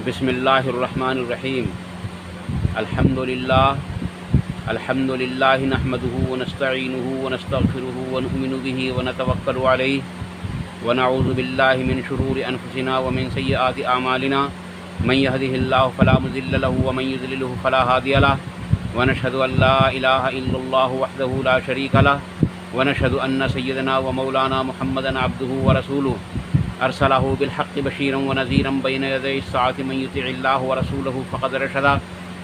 بسم اللہ الرحمن الرحیم الحمد للہ نحمده ونستعینه ونستغفره ونؤمن به ونتوکل علیہ ونعوذ باللہ من شرور انفسنا ومن سیئات اعمالنا من يهده اللہ فلا مضل له ومن يضلل فلا هادی له ونشهد ان لا الہ الا اللہ وحدہ لا شریک له ونشهد ان سیدنا ومولانا محمدا عبدہ ورسولہ ارسلہ بالحق بشیرا ونذیرا بین یدی الساعۃ من یطع اللہ ورسولہ فقد رشد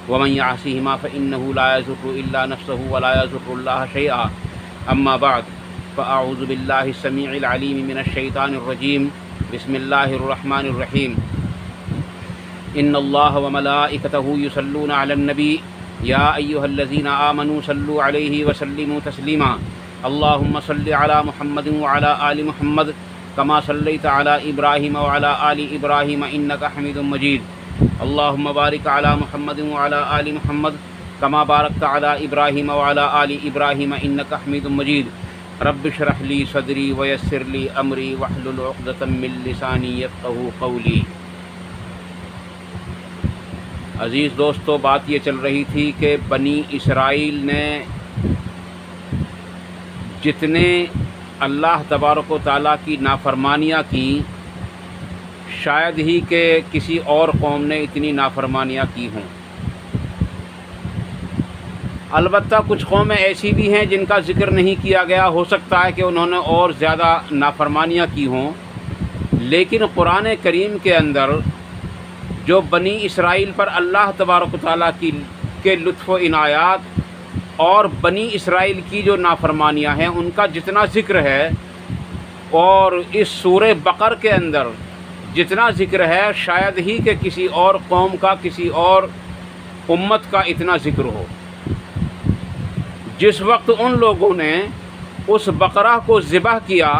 ومن یعصہما فانہ لا یضر الا نفسہ ولا یضر اللہ شیئا اما بعد فاعوذ باللہ السمیع العلیم من الشیطان الرجیم بسم اللہ الرحمن الرحیم ان اللہ وملائکتہ یصلون علی النبی یا ایھا الذین آمنوا صلوا علیہ وسلموا تسلیما اللہم صل علی محمد وعلی آل محمد کما صلیت علی ابراہیم وعلی آل ابراہیم انک حمید مجید اللہم بارک علی محمد وعلی آل محمد کما بارکت علی ابراہیم وعلی آل ابراہیم انک حمید مجید رب اشرح لی صدری ویسر لی امری واحلل عقدۃ من لسانی یفقہوا قولی۔ عزیز دوستو، بات یہ چل رہی تھی کہ بنی اسرائیل نے جتنے اللہ تبارک و تعالیٰ کی نافرمانیاں کی، شاید ہی کہ کسی اور قوم نے اتنی نافرمانیاں کی ہوں۔ البتہ کچھ قومیں ایسی بھی ہیں جن کا ذکر نہیں کیا گیا، ہو سکتا ہے کہ انہوں نے اور زیادہ نافرمانیاں کی ہوں، لیکن قرآن کریم کے اندر جو بنی اسرائیل پر اللہ تبارک و تعالیٰ کے لطف و عنایات اور بنی اسرائیل کی جو نافرمانیاں ہیں ان کا جتنا ذکر ہے، اور اس سورہ بقر کے اندر جتنا ذکر ہے، شاید ہی کہ کسی اور قوم کا، کسی اور امت کا اتنا ذکر ہو۔ جس وقت ان لوگوں نے اس بقرہ کو ذبح کیا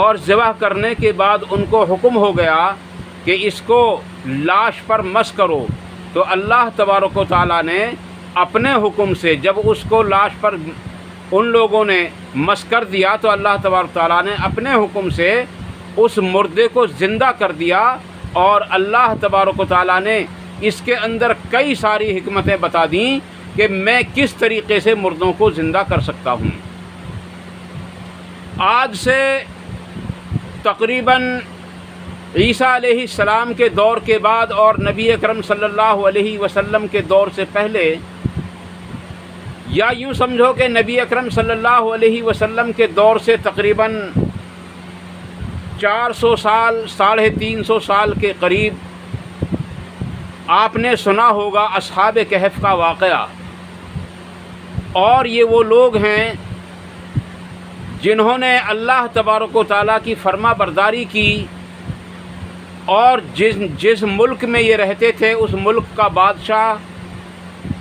اور ذبح کرنے کے بعد ان کو حکم ہو گیا کہ اس کو لاش پر مس کرو، تو اللہ تبارک و تعالیٰ نے اپنے حکم سے جب اس کو لاش پر ان لوگوں نے مس کر دیا، تو اللہ تبارک و تعالیٰ نے اپنے حکم سے اس مردے کو زندہ کر دیا، اور اللہ تبارک و تعالیٰ نے اس کے اندر کئی ساری حکمتیں بتا دیں کہ میں کس طریقے سے مردوں کو زندہ کر سکتا ہوں۔ آج سے تقریباً عیسیٰ علیہ السلام کے دور کے بعد اور نبی اکرم صلی اللہ علیہ وسلم کے دور سے پہلے، یا یوں سمجھو کہ نبی اکرم صلی اللہ علیہ وسلم کے دور سے تقریباً 400 سال، 350 سال کے قریب آپ نے سنا ہوگا اصحاب کہف کا واقعہ۔ اور یہ وہ لوگ ہیں جنہوں نے اللہ تبارک و تعالیٰ کی فرما برداری کی، اور جس ملک میں یہ رہتے تھے اس ملک کا بادشاہ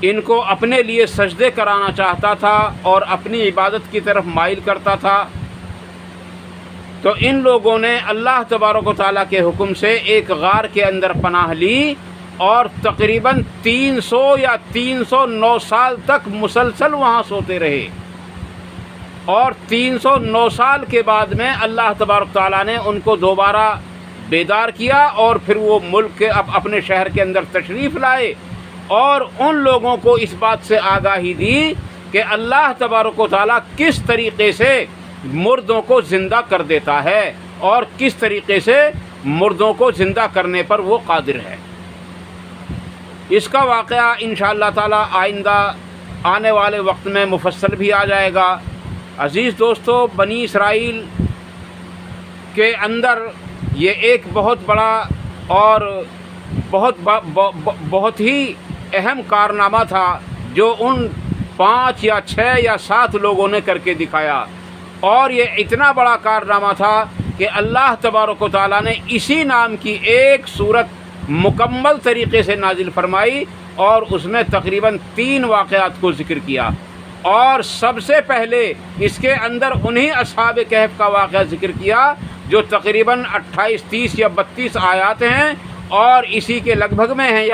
ان کو اپنے لیے سجدے کرانا چاہتا تھا اور اپنی عبادت کی طرف مائل کرتا تھا۔ تو ان لوگوں نے اللہ تبارک و تعالیٰ کے حکم سے ایک غار کے اندر پناہ لی، اور تقریباً 300 یا 309 سال تک مسلسل وہاں سوتے رہے، اور 309 سال کے بعد میں اللہ تبارک و تعالیٰ نے ان کو دوبارہ بیدار کیا، اور پھر وہ ملک کے اپنے شہر کے اندر تشریف لائے، اور ان لوگوں کو اس بات سے آگاہی دی کہ اللہ تبارک و تعالیٰ کس طریقے سے مردوں کو زندہ کر دیتا ہے، اور کس طریقے سے مردوں کو زندہ کرنے پر وہ قادر ہے۔ اس کا واقعہ انشاءاللہ تعالیٰ آئندہ آنے والے وقت میں مفصل بھی آ جائے گا۔ عزیز دوستو، بنی اسرائیل کے اندر یہ ایک بہت بڑا اور بہت ہی اہم کارنامہ تھا جو ان 5 یا 6 یا 7 لوگوں نے کر کے دکھایا، اور یہ اتنا بڑا کارنامہ تھا کہ اللہ تبارک و تعالیٰ نے اسی نام کی ایک سورت مکمل طریقے سے نازل فرمائی، اور اس میں تقریباً 3 واقعات کو ذکر کیا، اور سب سے پہلے اس کے اندر انہی اصحاب کہف کا واقعہ ذکر کیا جو تقریباً 28، 30 یا 32 آیات ہیں، اور اسی کے لگ بھگ میں ہیں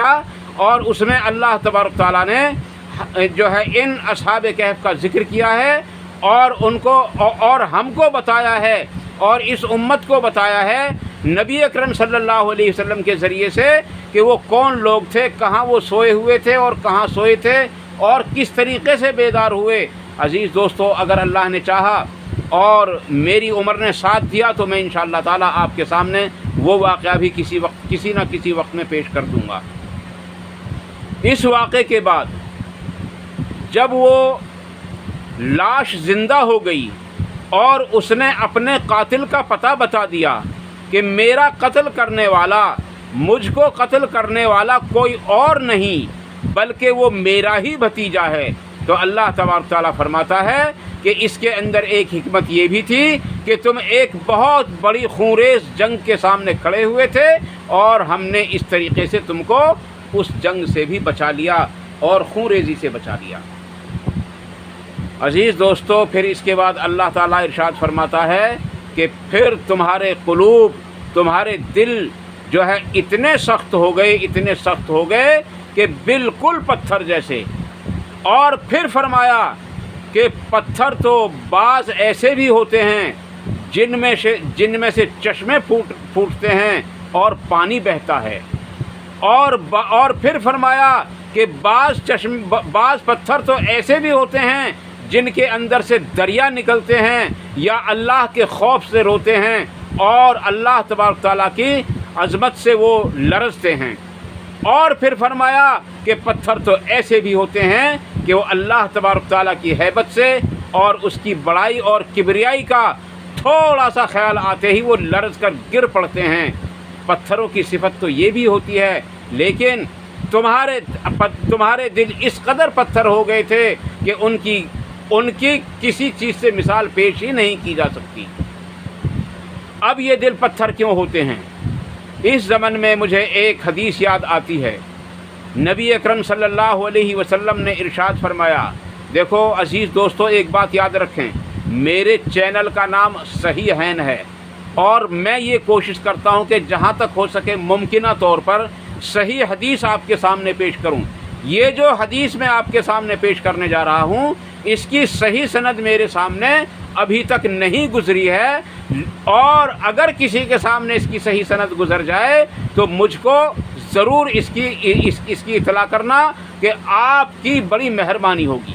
اور اس میں اللہ تبارک تعالیٰ نے جو ہے ان اصحاب کہف کا ذکر کیا ہے، اور ان کو اور ہم کو بتایا ہے، اور اس امت کو بتایا ہے نبی اکرم صلی اللہ علیہ وسلم کے ذریعے سے کہ وہ کون لوگ تھے، کہاں وہ سوئے ہوئے تھے اور کہاں سوئے تھے اور کس طریقے سے بیدار ہوئے۔ عزیز دوستو، اگر اللہ نے چاہا اور میری عمر نے ساتھ دیا تو میں انشاءاللہ تعالیٰ آپ کے سامنے وہ واقعہ بھی کسی نہ کسی وقت میں پیش کر دوں گا۔ اس واقعے کے بعد جب وہ لاش زندہ ہو گئی اور اس نے اپنے قاتل کا پتہ بتا دیا کہ میرا قتل کرنے والا، مجھ کو قتل کرنے والا کوئی اور نہیں بلکہ وہ میرا ہی بھتیجا ہے، تو اللہ تبارک تعالیٰ فرماتا ہے کہ اس کے اندر ایک حکمت یہ بھی تھی کہ تم ایک بہت بڑی خونریز جنگ کے سامنے کھڑے ہوئے تھے اور ہم نے اس طریقے سے تم کو اس جنگ سے بھی بچا لیا اور خونریزی سے بچا لیا۔ عزیز دوستو، پھر اس کے بعد اللہ تعالیٰ ارشاد فرماتا ہے کہ پھر تمہارے قلوب، تمہارے دل جو ہے اتنے سخت ہو گئے کہ بالکل پتھر جیسے۔ اور پھر فرمایا کہ پتھر تو بعض ایسے بھی ہوتے ہیں جن میں سے چشمے پھوٹتے ہیں اور پانی بہتا ہے، اور پھر فرمایا کہ بعض پتھر تو ایسے بھی ہوتے ہیں جن کے اندر سے دریا نکلتے ہیں یا اللہ کے خوف سے روتے ہیں اور اللہ تبارک تعالیٰ کی عظمت سے وہ لرزتے ہیں۔ اور پھر فرمایا کہ پتھر تو ایسے بھی ہوتے ہیں کہ وہ اللہ تبارک تعالیٰ کی ہیبت سے اور اس کی بڑائی اور کبریائی کا تھوڑا سا خیال آتے ہی وہ لرز کر گر پڑتے ہیں۔ پتھروں کی صفت تو یہ بھی ہوتی ہے، لیکن تمہارے دل اس قدر پتھر ہو گئے تھے کہ ان کی کسی چیز سے مثال پیش ہی نہیں کی جا سکتی۔ اب یہ دل پتھر کیوں ہوتے ہیں؟ اس زمن میں مجھے ایک حدیث یاد آتی ہے۔ نبی اکرم صلی اللہ علیہ وسلم نے ارشاد فرمایا، دیکھو عزیز دوستو، ایک بات یاد رکھیں، میرے چینل کا نام صحیح حین ہے اور میں یہ کوشش کرتا ہوں کہ جہاں تک ہو سکے ممکنہ طور پر صحیح حدیث آپ کے سامنے پیش کروں۔ یہ جو حدیث میں آپ کے سامنے پیش کرنے جا رہا ہوں، اس کی صحیح سند میرے سامنے ابھی تک نہیں گزری ہے، اور اگر کسی کے سامنے اس کی صحیح سند گزر جائے تو مجھ کو ضرور اس کی اطلاع کرنا کہ آپ کی بڑی مہربانی ہوگی۔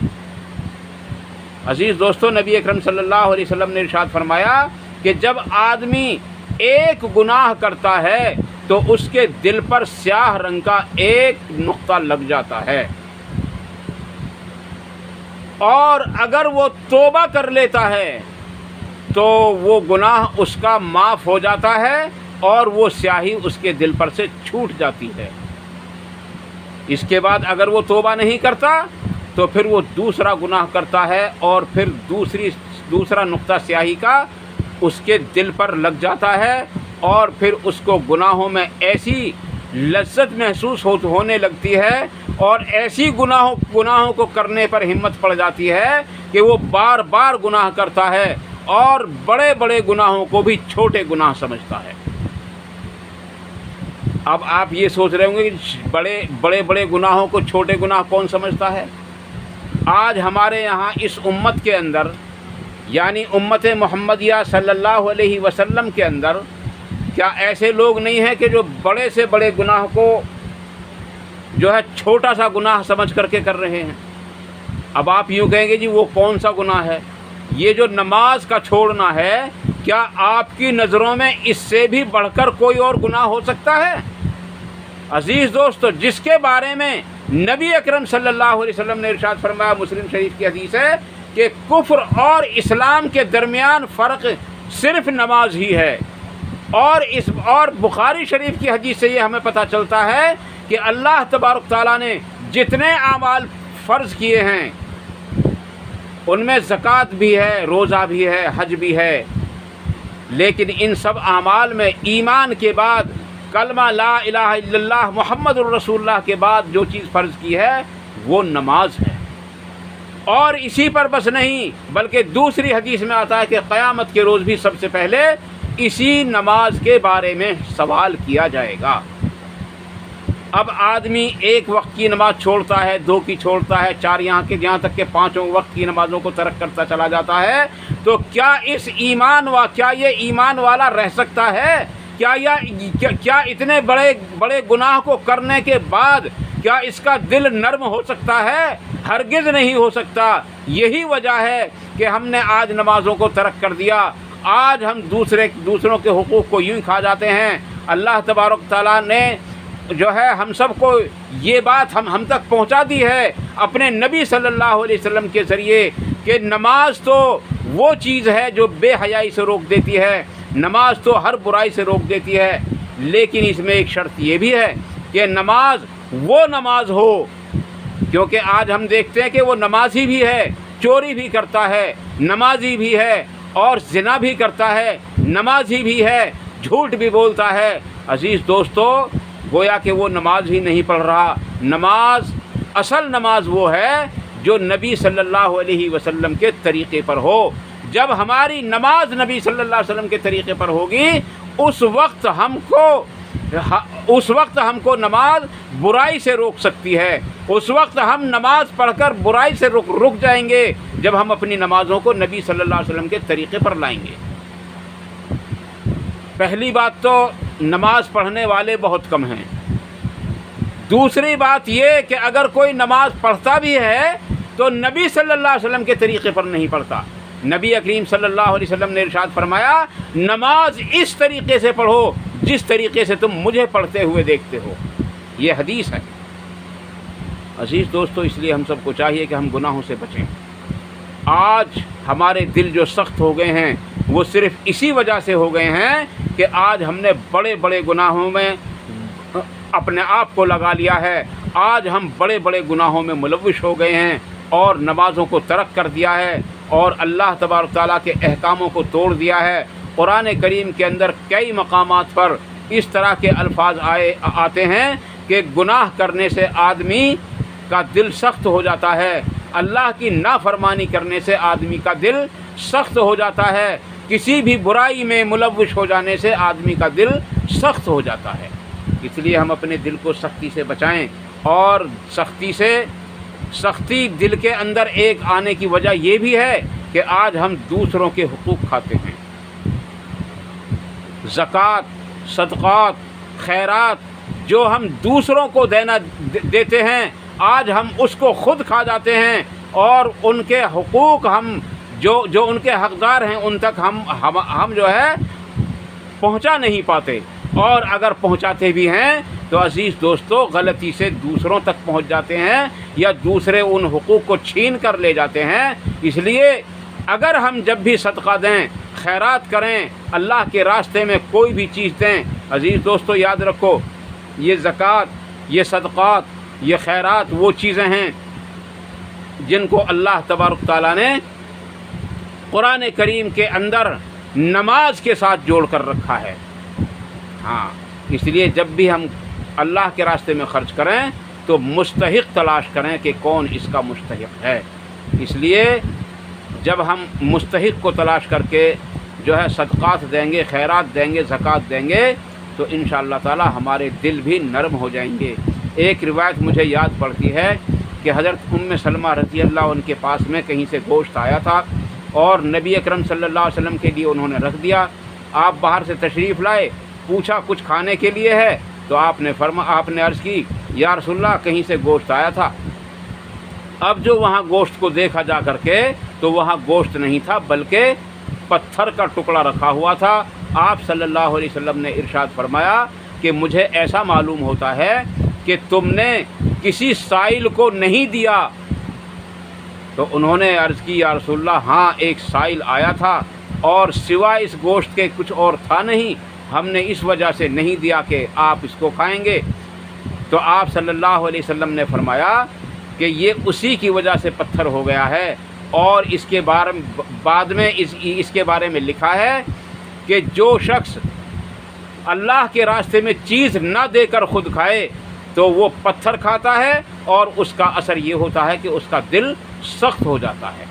عزیز دوستو، نبی اکرم صلی اللہ علیہ وسلم نے ارشاد فرمایا کہ جب آدمی ایک گناہ کرتا ہے تو اس کے دل پر سیاہ رنگ کا ایک نقطہ لگ جاتا ہے، اور اگر وہ توبہ کر لیتا ہے تو وہ گناہ اس کا معاف ہو جاتا ہے اور وہ سیاہی اس کے دل پر سے چھوٹ جاتی ہے۔ اس کے بعد اگر وہ توبہ نہیں کرتا تو پھر وہ دوسرا گناہ کرتا ہے اور پھر دوسرا نقطہ سیاہی کا اس کے دل پر لگ جاتا ہے، اور پھر اس کو گناہوں میں ایسی لذت محسوس ہونے لگتی ہے اور ایسی گناہوں کو کرنے پر ہمت پڑ جاتی ہے کہ وہ بار بار گناہ کرتا ہے اور بڑے بڑے گناہوں کو بھی چھوٹے گناہ سمجھتا ہے۔ اب آپ یہ سوچ رہے ہوں گے کہ بڑے گناہوں کو چھوٹے گناہ کون سمجھتا ہے؟ آج ہمارے یہاں اس امت کے اندر، یعنی امت محمدیہ صلی اللہ علیہ وسلم کے اندر، کیا ایسے لوگ نہیں ہیں کہ جو بڑے سے بڑے گناہ کو جو ہے چھوٹا سا گناہ سمجھ کر کے کر رہے ہیں؟ اب آپ یوں کہیں گے جی وہ کون سا گناہ ہے؟ یہ جو نماز کا چھوڑنا ہے، کیا آپ کی نظروں میں اس سے بھی بڑھ کر کوئی اور گناہ ہو سکتا ہے؟ عزیز دوستو، جس کے بارے میں نبی اکرم صلی اللہ علیہ وسلم نے ارشاد فرمایا، مسلم شریف کی حدیث ہے کہ کفر اور اسلام کے درمیان فرق صرف نماز ہی ہے، اور بخاری شریف کی حدیث سے یہ ہمیں پتہ چلتا ہے کہ اللہ تبارک تعالیٰ نے جتنے اعمال فرض کیے ہیں ان میں زکوٰۃ بھی ہے، روزہ بھی ہے، حج بھی ہے، لیکن ان سب اعمال میں ایمان کے بعد کلمہ لا الہ الا اللہ محمد الرسول اللہ کے بعد جو چیز فرض کی ہے وہ نماز ہے۔ اور اسی پر بس نہیں، بلکہ دوسری حدیث میں آتا ہے کہ قیامت کے روز بھی سب سے پہلے اسی نماز کے بارے میں سوال کیا جائے گا۔ اب آدمی ایک وقت کی نماز چھوڑتا ہے، 2 کی چھوڑتا ہے، 4 یہاں تک کہ 5 وقت کی نمازوں کو ترک کرتا چلا جاتا ہے، تو کیا یہ ایمان والا رہ سکتا ہے کہ کیا اتنے بڑے بڑے گناہ کو کرنے کے بعد کیا اس کا دل نرم ہو سکتا ہے؟ ہرگز نہیں ہو سکتا۔ یہی وجہ ہے کہ ہم نے آج نمازوں کو ترک کر دیا۔ آج ہم دوسروں کے حقوق کو یوں کھا جاتے ہیں۔ اللہ تبارک تعالیٰ نے جو ہے ہم سب کو یہ بات ہم تک پہنچا دی ہے اپنے نبی صلی اللہ علیہ وسلم کے ذریعے کہ نماز تو وہ چیز ہے جو بے حیائی سے روک دیتی ہے، نماز تو ہر برائی سے روک دیتی ہے، لیکن اس میں ایک شرط یہ بھی ہے کہ نماز وہ نماز ہو، کیونکہ آج ہم دیکھتے ہیں کہ وہ نمازی بھی ہے، چوری بھی کرتا ہے، نمازی بھی ہے، اور زنا بھی کرتا ہے، نمازی بھی ہے، جھوٹ بھی بولتا ہے۔ عزیز دوستو، گویا کہ وہ نماز ہی نہیں پڑھ رہا۔ نماز، اصل نماز وہ ہے جو نبی صلی اللہ علیہ وسلم کے طریقے پر ہو۔ جب ہماری نماز نبی صلی اللہ علیہ وسلم کے طریقے پر ہوگی، اس وقت ہم کو نماز برائی سے روک سکتی ہے۔ اس وقت ہم نماز پڑھ کر برائی سے رک جائیں گے جب ہم اپنی نمازوں کو نبی صلی اللہ علیہ وسلم کے طریقے پر لائیں گے۔ پہلی بات تو نماز پڑھنے والے بہت کم ہیں۔ دوسری بات یہ کہ اگر کوئی نماز پڑھتا بھی ہے تو نبی صلی اللہ علیہ وسلم کے طریقے پر نہیں پڑھتا۔ نبی اکریم صلی اللہ علیہ وسلم نے ارشاد فرمایا، نماز اس طریقے سے پڑھو جس طریقے سے تم مجھے پڑھتے ہوئے دیکھتے ہو۔ یہ حدیث ہے۔ عزیز دوستو، اس لیے ہم سب کو چاہیے کہ ہم گناہوں سے بچیں۔ آج ہمارے دل جو سخت ہو گئے ہیں وہ صرف اسی وجہ سے ہو گئے ہیں کہ آج ہم نے بڑے بڑے گناہوں میں اپنے آپ کو لگا لیا ہے۔ آج ہم بڑے بڑے گناہوں میں ملوث ہو گئے ہیں اور نمازوں کو ترک کر دیا ہے اور اللہ تبارک تعالیٰ کے احکاموں کو توڑ دیا ہے۔ قرآن کریم کے اندر کئی مقامات پر اس طرح کے الفاظ آتے ہیں کہ گناہ کرنے سے آدمی کا دل سخت ہو جاتا ہے، اللہ کی نافرمانی کرنے سے آدمی کا دل سخت ہو جاتا ہے، کسی بھی برائی میں ملوث ہو جانے سے آدمی کا دل سخت ہو جاتا ہے۔ اس لیے ہم اپنے دل کو سختی سے بچائیں، اور سختی دل کے اندر ایک آنے کی وجہ یہ بھی ہے کہ آج ہم دوسروں کے حقوق کھاتے ہیں۔ زکوٰۃ، صدقات، خیرات جو ہم دوسروں کو دیتے ہیں، آج ہم اس کو خود کھا جاتے ہیں، اور ان کے حقوق ہم جو ان کے حقدار ہیں ان تک ہم جو ہے پہنچا نہیں پاتے، اور اگر پہنچاتے بھی ہیں تو عزیز دوستو غلطی سے دوسروں تک پہنچ جاتے ہیں یا دوسرے ان حقوق کو چھین کر لے جاتے ہیں۔ اس لیے اگر ہم جب بھی صدقہ دیں، خیرات کریں، اللہ کے راستے میں کوئی بھی چیز دیں، عزیز دوستو یاد رکھو، یہ زکوٰۃ، یہ صدقات، یہ خیرات وہ چیزیں ہیں جن کو اللہ تبارک تعالیٰ نے قرآن کریم کے اندر نماز کے ساتھ جوڑ کر رکھا ہے۔ ہاں، اس لیے جب بھی ہم اللہ کے راستے میں خرچ کریں تو مستحق تلاش کریں کہ کون اس کا مستحق ہے۔ اس لیے جب ہم مستحق کو تلاش کر کے جو ہے صدقات دیں گے، خیرات دیں گے، زکوٰۃ دیں گے، تو انشاءاللہ تعالی ہمارے دل بھی نرم ہو جائیں گے۔ ایک روایت مجھے یاد پڑتی ہے کہ حضرت ام سلمہ رضی اللہ عنہ کے پاس میں کہیں سے گوشت آیا تھا اور نبی اکرم صلی اللہ علیہ وسلم کے لیے انہوں نے رکھ دیا۔ آپ باہر سے تشریف لائے، پوچھا کچھ کھانے کے لیے ہے؟ تو آپ نے عرض کی، یا رسول اللہ کہیں سے گوشت آیا تھا۔ اب جو وہاں گوشت کو دیکھا جا کر کے تو وہاں گوشت نہیں تھا بلکہ پتھر کا ٹکڑا رکھا ہوا تھا۔ آپ صلی اللہ علیہ وسلم نے ارشاد فرمایا کہ مجھے ایسا معلوم ہوتا ہے کہ تم نے کسی سائل کو نہیں دیا۔ تو انہوں نے عرض کی، یا رسول اللہ ہاں ایک سائل آیا تھا اور سوائے اس گوشت کے کچھ اور تھا نہیں، ہم نے اس وجہ سے نہیں دیا کہ آپ اس کو کھائیں گے۔ تو آپ صلی اللہ علیہ وسلم نے فرمایا کہ یہ اسی کی وجہ سے پتھر ہو گیا ہے، اور اس کے بعد میں اس کے بارے میں لکھا ہے کہ جو شخص اللہ کے راستے میں چیز نہ دے کر خود کھائے تو وہ پتھر کھاتا ہے، اور اس کا اثر یہ ہوتا ہے کہ اس کا دل سخت ہو جاتا ہے۔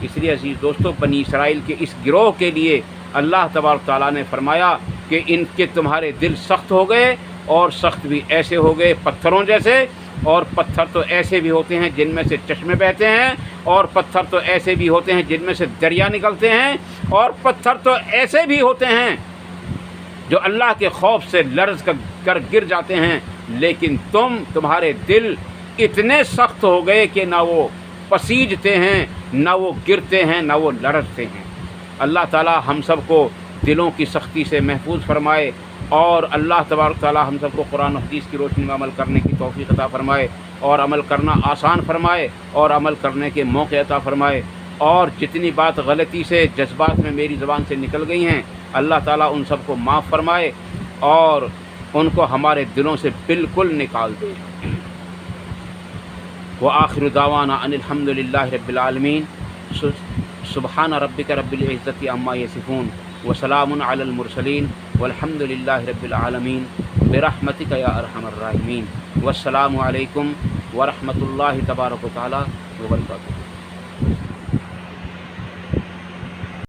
اس لیے عزیز دوستو، بنی اسرائیل کے اس گروہ کے لیے اللہ تبارک تعالیٰ نے فرمایا کہ ان کے تمہارے دل سخت ہو گئے، اور سخت بھی ایسے ہو گئے پتھروں جیسے، اور پتھر تو ایسے بھی ہوتے ہیں جن میں سے چشمے بہتے ہیں، اور پتھر تو ایسے بھی ہوتے ہیں جن میں سے دریا نکلتے ہیں، اور پتھر تو ایسے بھی ہوتے ہیں جو اللہ کے خوف سے لرز کر گر جاتے ہیں، لیکن تمہارے دل اتنے سخت ہو گئے کہ نہ وہ پسیجتے ہیں، نہ وہ گرتے ہیں، نہ وہ لرزتے ہیں۔ اللہ تعالی ہم سب کو دلوں کی سختی سے محفوظ فرمائے، اور اللہ تبارک تعالی ہم سب کو قرآن و حدیث کی روشنی میں عمل کرنے کی توفیق عطا فرمائے، اور عمل کرنا آسان فرمائے، اور عمل کرنے کے موقع عطا فرمائے۔ اور جتنی بات غلطی سے جذبات میں میری زبان سے نکل گئی ہیں، اللہ تعالیٰ ان سب کو معاف فرمائے اور ان کو ہمارے دلوں سے بالکل نکال دے۔ وآخر دعوانا ان الحمد للہ رب العالمین۔ سبحان ربک رب العزت عما یصفون وسلام علی المرسلین والحمد للہ رب العالمین برحمتک یا ارحم الراحمین۔ والسلام علیکم ورحمۃ اللہ تبارک و تعالی وبرکاتہ۔